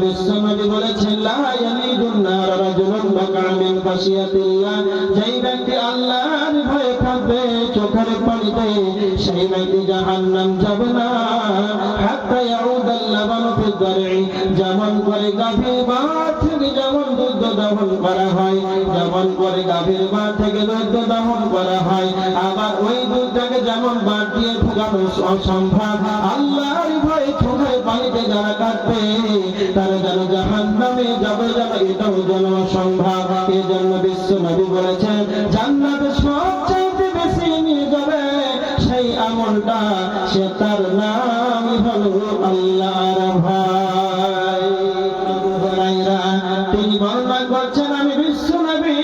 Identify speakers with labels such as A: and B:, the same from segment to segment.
A: বিশ্বনবী বলেছেন লা ইয়ালিদুন নার রাজুলুন বাকা মিন খাশিয়াতিল্লাহ, যেই ব্যক্তি আল্লাহর ভয়ে থাকবে চোখের পানিতে সেই ব্যক্তি জাহান্নাম যাবে না। হাত্তা ইয়াউদাল লাবানু ফিদ দার'i, যেমন করে গাভীর বাট থেকে যেমন দুধ দহন করা হয়, যেমন করে গাভীর বাট থেকে দুধ দহন করা হয়, আবার ওই দুধটাকে যেমন বাট দিয়ে ফুগানো অসম্ভব, আল্লাহর ভয়ে চোখের পানিতে যারা কাটবে তারা যেন জাহান্নামে যাবে, যেন এটাও যেন অসম্ভব। এজন্য বিশ্বনবী বলেছেন জান্নাতে সবচেয়ে বেশি নিয়ে যাবে সেই আমলটা, সে তার নাম হলো আল্লাহর ভয়। তিনি বর্ণনা করছেন আমি বিশ্বনবী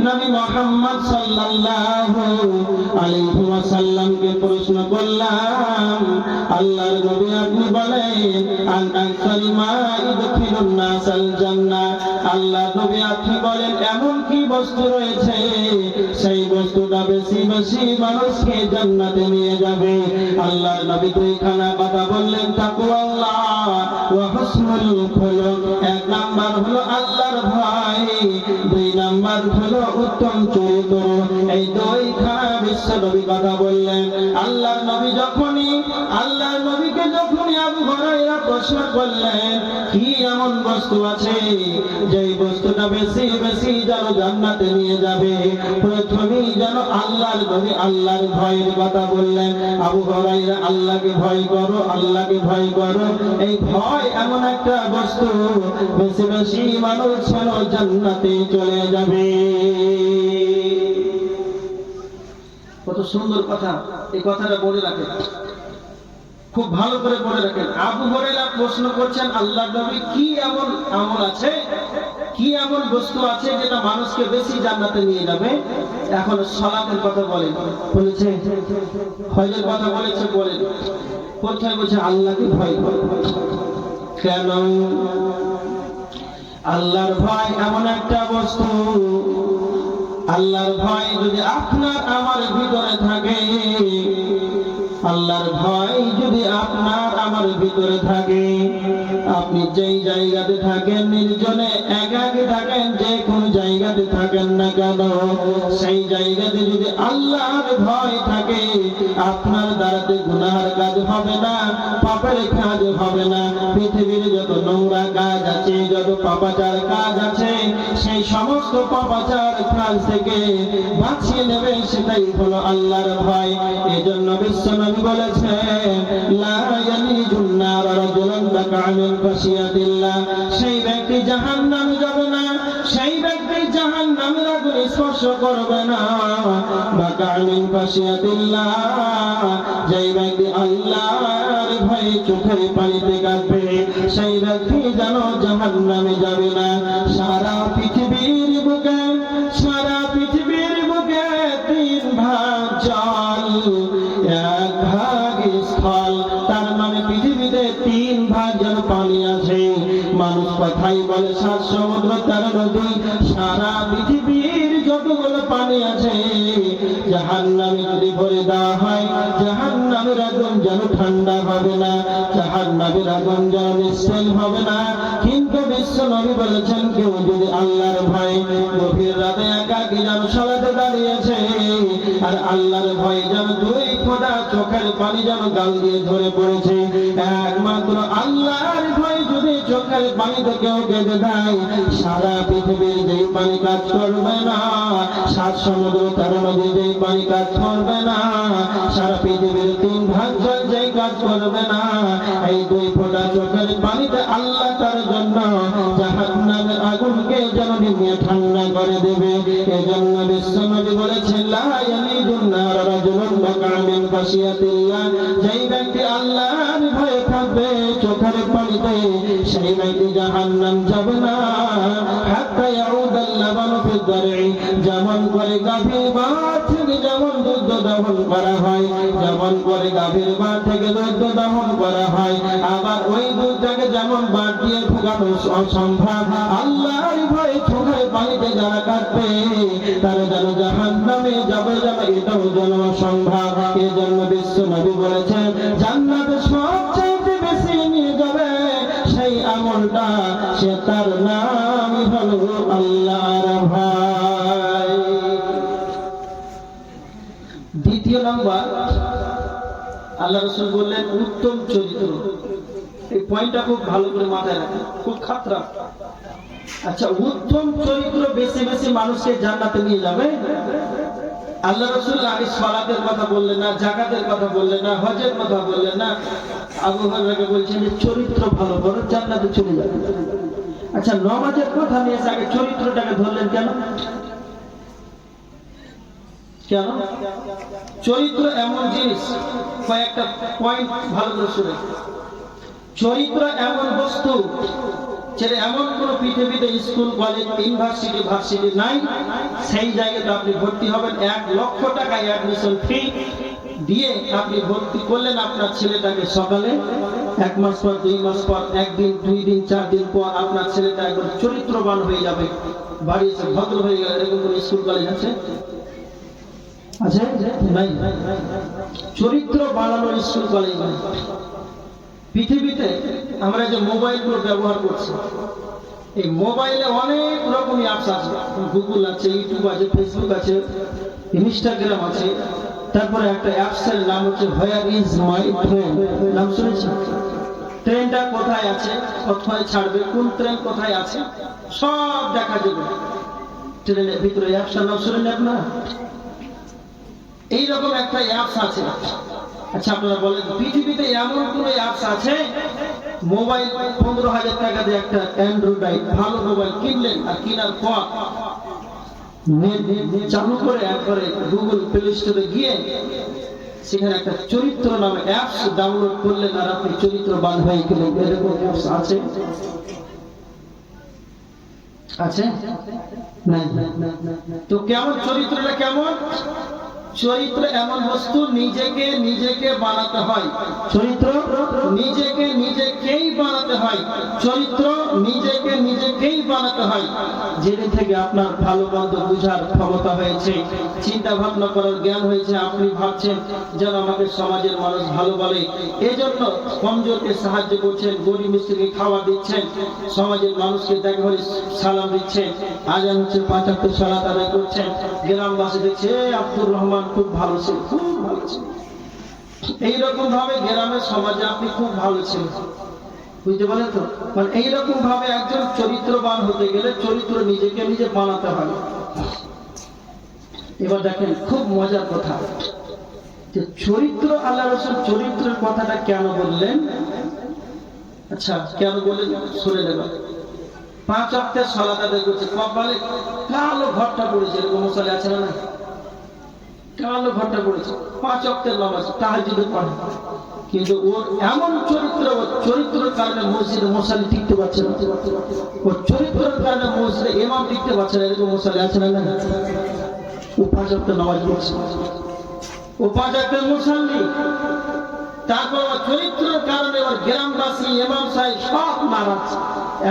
A: নবী মুহাম্মদ সাল্লাল্লাহু আলাইহি ওয়াসাল্লামকে প্রশ্ন করলাম, আল্লাহর নবী আপনি বলেন আন আকসারি মা ইদখিলুন নাসাল জান্নাহ, আল্লাহর নবী আপনি বলেন এমন কি বস্তু রয়েছে সেই বস্তুটা বেশি বেশি মানুষকে জান্নাতে নিয়ে যাবে। আল্লাহর নবী দুইখানা কথা বললেন, তাকওয়াল্লাহ ওয়া হুসনুল খুলুক। এক নাম্বার হলো আল্লাহর ভয়, দুই নাম্বার হলো উত্তম চরিত্র। এই দুইখানা বিশ্বনবী কথা বললেন। আল্লাহর নবীকে যখনই আবু হুরায়রা প্রশ্ন করলেন কি এমন বস্তু আছে যেই বস্তুটা বেশি বেশি যেন জান্নাতে নিয়ে যাবে, প্রথমেই যেন আল্লাহর নবী আল্লাহর ভয়ের কথা বললেন। আবু হুরায়রা আল্লাহকে ভয় করো, আল্লাহকে ভয় করো। এই ভয় এমন একটা বস্তু বেশি বেশি মানুষ যেন জান্নাতে চলে যাবে। কত সুন্দর কথা, এই কথাটা বলে রাখেন, খুব ভালো করে বলে রাখেন। আবু হুরায়রা প্রশ্ন করছেন আল্লাহর নবী কি এমন আমল আছে, কি এমন বস্তু আছে যেটা মানুষকে বেশি জান্নাতে নিয়ে যাবে। এখন সালাতের কথা বলেন, বলেছে হজের কথা বলেছে, বলেন কোথায় বলছে আল্লাহকে ভয় করো। কেন? আল্লাহর ভয় এমন একটা বস্তু, আল্লাহর ভয় যদি আপনার আমার ভিতরে থাকে, আল্লাহর ভয় যদি আপনার আমার ভিতরে থাকে, আপনি যেই জায়গাতে থাকেন, নির্জনে একাকী থাকেন, যে কোনো জায়গাতে থাকেন না কেন, সেই জায়গাতে যদি আল্লাহর ভয় থাকে, আপনার দ্বারাতে গুনাহের কাজ হবে না, পাপের কাজ হবে না। পৃথিবীর যত নোংরা কাজ আছে, যত পাপাচার কাজ আছে, সেই সমস্ত পাপাচার কাজ থেকে বাঁচিয়ে নেবে, সেটাই হলো আল্লাহর ভয়। এজন্য বিশ্বনবী বলেছেন লা ইয়ালিজুন নার রাজুলুন বাকা মিন খাশিয়াতিল্লাহ, সেই ব্যক্তি জাহান্নামে যাবে না, সেই ব্যক্তি জাহান্নামের আগুন স্পর্শ করবে না। বাকা মিন খাশিয়াতিল্লাহ, যেই ব্যক্তি আল্লাহর ভয়ে চোখের পানিতে কাঁদবে, সেই ব্যক্তি যেন জাহান্নামে যাবে না। সারা পৃথিবীর বুকে, সারা পৃথিবীর বুকে 3 ভাগ জল, 1 ভাগ স্থল, তার মানে পৃথিবীতে 3 ভাগ যেন পানি আছে। মানুষ কথাই বলে 7 সমুদ্র 13 নদী, সারা পৃথিবীর যতগুলো পানি আছে জাহান্নামে যদি ভরে দেওয়া হয়, জাহান্নামের আগুন যেন ঠান্ডা হবে না, জাহান্নামের আগুন যেন নিশ্চল হবে না। কিন্তু বিশ্বনবী বলেছেন কেউ যদি আল্লাহর ভয়ে গভীর রাতে একাকী যেন সালাতে দাঁড়িয়েছে, আর আল্লাহর ভয়ে যেন 2 ফোঁটা চোখের পানি যেন গাল দিয়ে ঝরে পড়েছে, একমাত্র আল্লাহর ভয়ে যদি চোখের পানিতে কেউ কেঁদে দেয়, সারা পৃথিবীর যেই পানি কাজ করবে না, 7 সমুদ্র 13 নদী যেই পানি কাজ করবে না, সারা পৃথিবীর 3 ভাগ জল যেই কাজ করবে না, এই 2 ফোঁটা চোখের পানিতে আল্লাহ তার জন্য জাহান্নামের আগুনকে যেন নিভিয়ে ঠান্ডা করে দেবে। এজন্য বিশ্বনবী বলেছেন লা ইয়ালিদুন নার রাজুলুন বাকা মিন খাশিয়াতিল্লাহ, যেই ব্যক্তি আল্লাহর ভয়ে থাকবে চোখের পানিতে, সেই ব্যক্তি জাহান্নাম যাবে না। হাত্তা ইয়াউদাল লাবানু ফিদ দার'i, যেমন করে গাভীর বাট থেকে যেমন দুধ দহন করা হয়, যেমন করে গাভীর বাট থেকে দুধ দহন করা হয়, আবার ওই দুধটাকে যেমন বাট দিয়ে ফুগানো অসম্ভব, আল্লাহর ভয়ে চোখের পানিতে যারা কাটবে তারা যেন জাহান্নামে যাবে, যেন এটাও যেন অসম্ভব। এজন্য বিশ্বনবী বলেছেন জান্নাতে সবচেয়ে বেশি নিয়ে যাবে সেই আমলটা বান্দা, সে তার নামই হলো আল্লাহর ভাই। দ্বিতীয় নাম্বার, আল্লাহ রাসূল বললেন উত্তম চরিত্র। এই পয়েন্টটা খুব ভালো করে মাথায় রাখেন, খুব খাতরা। আচ্ছা, উত্তম চরিত্র বেশি বেশি মানুষকে জান্নাতে নিয়ে যাবে? আল্লাহ রাসূল আগে সালাতের কথা বললেন না, যাকাতের কথা বললেন না, হজের কথা বললেন না। আবু হুরায়রা বলছেন যে চরিত্র ভালো বড় জান্নাতে চলে যাবে। আচ্ছা, নামাজের কথা নিয়ে আগে চরিত্রটাকে ধরলেন কেন? কেন? চরিত্র এমন জিনিস, কয়েকটা পয়েন্ট ভালো করে শুনে। চরিত্র এমন বস্তু, যেটা এমন কোন পৃথিবীতে স্কুল, কলেজ, ইউনিভার্সিটি, ভার্সিটি নাই, সেই জায়গাতে আপনি ভর্তি হবেন। 1 লক্ষ টাকা অ্যাডমিশন ফি দিয়ে আপনি ভর্তি করলেন আপনার ছেলেটাকে। সকালে 1 মাস পর, 2 মাস পর, 1 দিন, 2 দিন, 4 দিন পর আপনার ছেলেটা একবার চরিত্রবান হয়ে যাবে, বাড়ি এসে ভদ্র হয়ে গেল। এরকম কোন স্কুল কলেজ আছে? আছে? নাই। চরিত্র বানানোর স্কুল কলেজ নাই। পৃথিবীতে আমরা যে মোবাইলগুলো ব্যবহার করছি, এই মোবাইলে অনেক রকমের অ্যাপস আছে। গুগল আছে, ইউটিউব আছে, ফেসবুক আছে, ইনস্টাগ্রাম আছে। তারপরে একটা অ্যাপসের নাম হচ্ছে হোয়ার ইজ মাই ট্রেন, নাম শুনেছেন? ট্রেনটা কোথায় আছে, কোথায় ছাড়বে, কোন ট্রেন কোথায় আছে, সব দেখা যাবে ট্রেনের ভিতরে। অ্যাপসটার নাম শুনেন আপনারা? এইরকম একটা অ্যাপস আছে। আচ্ছা, আপনারা বলেন পৃথিবীতে এমন কোন অ্যাপস আছে? মোবাইল 15,000 টাকা দিয়ে একটা অ্যান্ড্রয়েড ভালো মোবাইল কিনলেন, আর কেনার পর চালু করে একবারে গুগল প্লে স্টোরে গিয়ে সেখানে একটা চরিত্র নামে অ্যাপস ডাউনলোড করলেন, আর আপনি চরিত্রবান হয়ে গেলেন। এরকম অ্যাপস আছে? আছে? নাই। তো কেমন চরিত্রটা? কেমন চরিত্র? এমন বস্তু নিজেকে নিজেকে বানাতে হয়। চরিত্র নিজেকে নিজেকেই বানাতে হয়। চরিত্র নিজেকে নিজেকেই বানাতে হয়। যেদিন থেকে আপনার ভালো মন্দ বুঝার ক্ষমতা হয়েছে, চিন্তা ভাবনা করার জ্ঞান হয়েছে, আপনি ভাবছেন যেন আমাকে সমাজের মানুষ ভালো বলে, এজন্য কমজোরকে সাহায্য করছেন, গরিব মিস্ত্রিকে খাবার দিচ্ছেন, সমাজের মানুষকে দেখা হলে সালাম দিচ্ছেন, আজান হচ্ছে 5 ওয়াক্ত সালাত আদায় করছেন, গ্রামবাসী দেখছে আব্দুর রহমান খুব ভালো ছিল, খুব ভালো ছিল। এইরকম ভাবে গ্রামের সমাজে আপনি খুব ভালো ছিলেন, বুঝতে পারলেন তো? মানে এইরকম ভাবে একজন চরিত্রবান হতে গেলে চরিত্র নিজেকে নিজে বানাতে হয়। এবার দেখেন খুব মজার কথা, যে চরিত্র, আল্লাহ রাসূল চরিত্রের কথাটা কেন বললেন? আচ্ছা, কেন বললেন শুনে নেবেন। 5 ওয়াক্তের সালাত আদায় করছে, কপালে কালো ঘরটা পড়েছে, এরকম মশালে আছে না? কালো ঘরটা পড়েছে, 5 ওয়াক্তের নামাজ তাহাজ্জুদে পড়ে, কিন্তু ওর এমন চরিত্র, চরিত্রের কারণে মসজিদে মশালি টিকতে পারছে না। ওর চরিত্রের কারণে মসজিদে ইমাম টিকতে পারছে না, এরকম মশালি আছে না? ও 5 ওয়াক্তের নামাজ পড়ছে, ও 5 ওয়াক্তের মুসল্লি। তারপর চরিত্রের কারণে ওর গ্রামবাসী, ইমাম সাহেব সব নারাজ।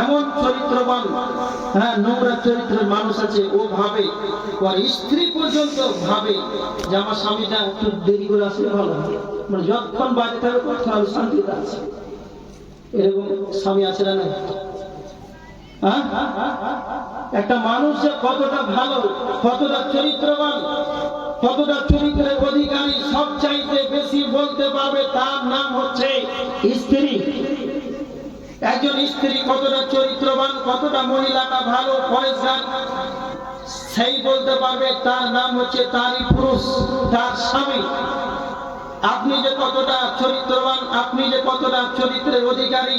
A: এমন চরিত্রবান, নোংরা চরিত্রের মানুষ আছে, ও ভাবে, ওর স্ত্রী পর্যন্ত ভাবে যে আমার স্বামীটা একটু দেরি করে আসলে ভালো, মানে যতক্ষণ বাইরে থাকবে ততক্ষণ শান্তিতে আছে। এরকম স্বামী আছে না? একটা মানুষ যে কতটা ভালো, কতটা চরিত্রবান, কতটা চরিত্রের অধিকারী, সবচাইতে বেশি বলতে পারবে তার নাম হচ্ছে স্ত্রী। একজন স্ত্রী কতটা চরিত্রবান, কতটা মহিলাটা ভালো পরেশগার, সেই বলতে পারবে তার নাম হচ্ছে তারই পুরুষ, তার স্বামী। আপনি যে কতটা চরিত্রবান, আপনি যে কতটা চরিত্রের অধিকারী,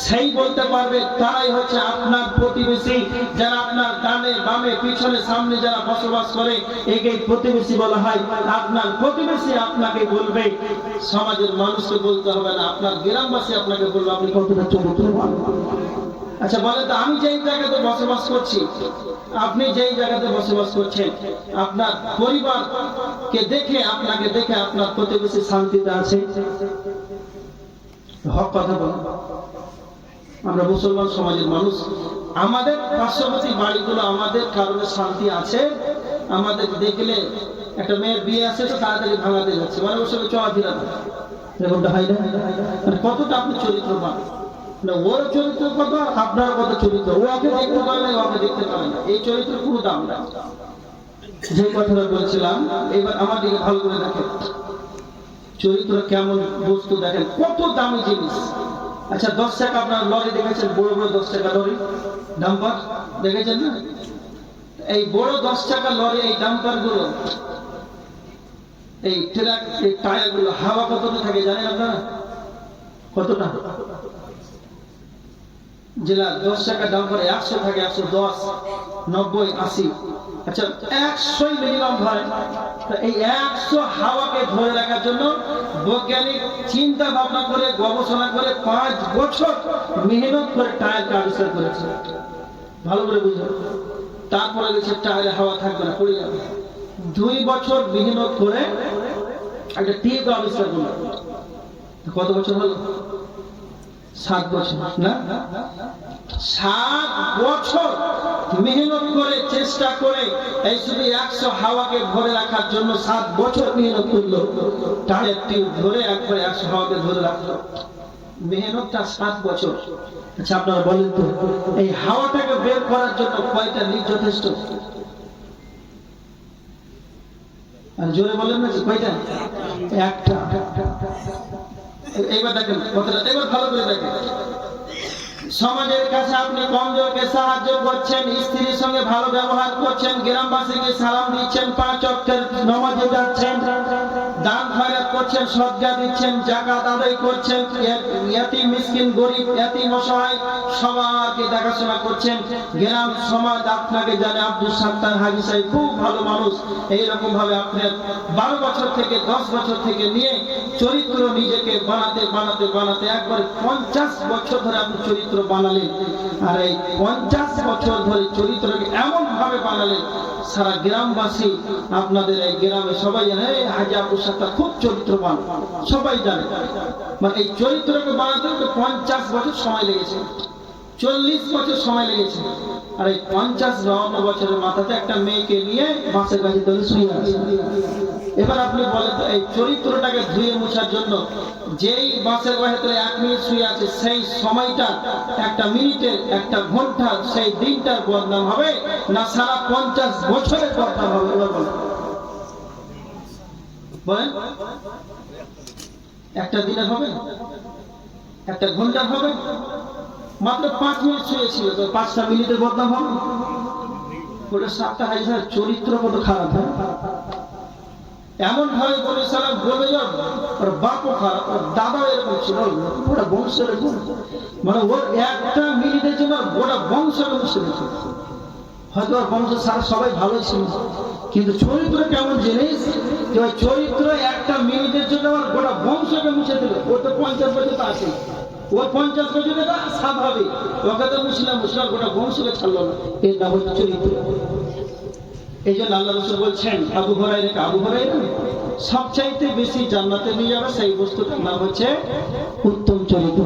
A: সেই বলতে পারবে তারাই হচ্ছে আপনার প্রতিবেশী, যারা আপনার ডানে বামে পিছনে সামনে যারা বসবাস করে, একেই প্রতিবেশী বলা হয়। আপনার প্রতিবেশী আপনাকে বলবে, সমাজের মানুষকে বলতে হবে না, আপনার গ্রামবাসী আপনাকে বলবে আপনি কতটা চরিত্রবান। আচ্ছা বলেন তো, আমি যেই জায়গাতে বসবাস করছি, আপনি যেই জায়গাতে বসবাস করছেন, আপনার পরিবারকে দেখে, আপনাকে দেখে আপনার প্রতিবেশী শান্তিতে আছে? হক কথা বলেন। আমরা মুসলমান সমাজের মানুষ, আমাদের পার্শ্ববর্তী বাড়িগুলো আমাদের কারণে শান্তি আছে। আমাদের দেখলে একটা মেয়ের বিয়ে আছে তো তাড়াতাড়ি ভাঙাতে যাচ্ছে, মানে ওর সঙ্গে চলাফেরা, এরকমটা হয় না? কতটা আপনি চরিত্রবান। না, ওর চরিত্র কত, আপনার কত চরিত্র, ওকে দেখতে পারে না, ওকে দেখতে পারে না, এই চরিত্রের কোনো দাম নাই। যে কথাটা বলছিলাম, এবার আমার দিকে ভালো করে দেখেন, চরিত্র কেমন বস্তু দেখেন, কত দামি জিনিস। আচ্ছা 10 টাকা আপনার লরি দেখেছেন, বড় বড় 10 টাকা লরি, ডাম্পার দেখেছেন না? এই বড় 10 টাকা লরি, এই ডাম্পার গুলো, এই ট্রাক, এই টায়ার গুলো হাওয়া কতটা থাকে জানেন আপনারা? কতটা? যেটা 10 টাকা ডাম্পারে 100 থাকে, 110, 90, 80, আচ্ছা 100 মিনিমাম ধরে। এই 100 হাওয়াকে ধরে রাখার জন্য বৈজ্ঞানিক চিন্তা ভাবনা করে, গবেষণা করে 5 বছর মেহনত করে টায়ারকে আবিষ্কার করেছে। ভালো করে বুঝুন। তারপরে গেছে টায়ারে হাওয়া থাকবে না, পড়ে যাবে। 2 বছর মেহনত করে একটা টিউব আবিষ্কার করলো। কত বছর হলো? 7 বছর না? 7 বছর মেহনত করে, চেষ্টা করে, এই শুধু 100 হাওয়াকে ধরে রাখার জন্য 7 বছর মেহনত করলো। টায়ার টিউব ধরে একবারে 100 হাওয়াকে ধরে রাখলো, মেহনতটা 7 বছর। আচ্ছা আপনারা বলেন তো, এই হাওয়াটাকে বের করার জন্য কয়টা লিক যথেষ্ট? আর জোরে বলেন না, কয়টা? একটা। এবার দেখেন কথাটা, এবার ভালো করে দেখেন। সমাজের কাছে আপনি কমজোরকে সাহায্য করছেন, স্ত্রীর সঙ্গে ভালো ব্যবহার করছেন, গ্রামবাসীকে সালাম দিচ্ছেন, 5 ওয়াক্তের নামাজে যাচ্ছেন, দান খয়রাত করছেন, সদকা দিচ্ছেন, যাকাত আদায় করছেন, ইয়াতীম মিসকিন গরীব ইয়াতীম অসহায় সবাইকে দেখাশোনা করছেন। গ্রাম সমাজ আপনাকে জানে আব্দুল সাত্তার হাজী সাহেব খুব ভালো মানুষ। এইরকম ভাবে আপনি 12 বছর থেকে 10 বছর থেকে নিয়ে চরিত্র নিজেকে বানাতে বানাতে বানাতে একবারে 50 বছর ধরে আপনি চরিত্র বানালেন। আর এই 50 বছর ধরে চরিত্রকে এমন ভাবে বানালেন, সারা গ্রামবাসী আপনাদের এই গ্রামে সবাই জানে হাজী আব্দুল সাত্তার খুব চরিত্রবান, সবাই জানে। মানে এই চরিত্রকে বানাতে 50 বছর সময় লেগেছে, 40 বছর সময় লেগেছে। আর এই 50-52 বছরের মাথাতে একটা মেয়েকে নিয়ে বাসের কাছে ধরে শুয়ে আছে। এবার আপনি বলেন তো, এই চরিত্রটাকে ধুয়ে মোছার জন্য যেই বাসের ভেতরে 1 মিনিট শুয়ে আছে, সেই সময়টা, একটা মিনিটের, একটা ঘন্টা, সেই দিনটার বদনাম হবে না সারা 50 বছরের বদনাম হবে? এবার বলেন, একটা দিনের হবে, একটা ঘন্টার হবে? মাত্র 5 মিনিট শুয়েছিল, তো 5টা মিনিটের বদনাম হবে? ওটা 7টা হাজী সাহেব চরিত্র কত খারাপ হয়। এমন ভাবে বলে সালাম বলে যাও, ওর বাপও খারাপ, ওর দাদাও এরকম ছিল, ওটা বংশের, মানে ওর একটা মিনিটের জন্য গোটা বংশের মুছে দিয়েছে। হয়তো ওর বংশ সারা সবাই ভালোই ছিল, কিন্তু চরিত্র কেমন জিনিস, যে ওই চরিত্র একটা মিনিটের জন্য আমার গোটা বংশকে মুছে দিল। ও তো 50 বছর তো আছে, ও 50 বছর এটা স্বাভাবিক, ওকে তো মুসলিম গোটা বংশকে ছাড়লো না। এর নাম হচ্ছে চরিত্র। এই জন্য আল্লাহ রাসূল বলছেন, আবু হুরায়রা সবচাইতে বেশি জান্নাতে নিয়ে যাবে সেই বস্তুটার নাম হচ্ছে উত্তম চরিত্র।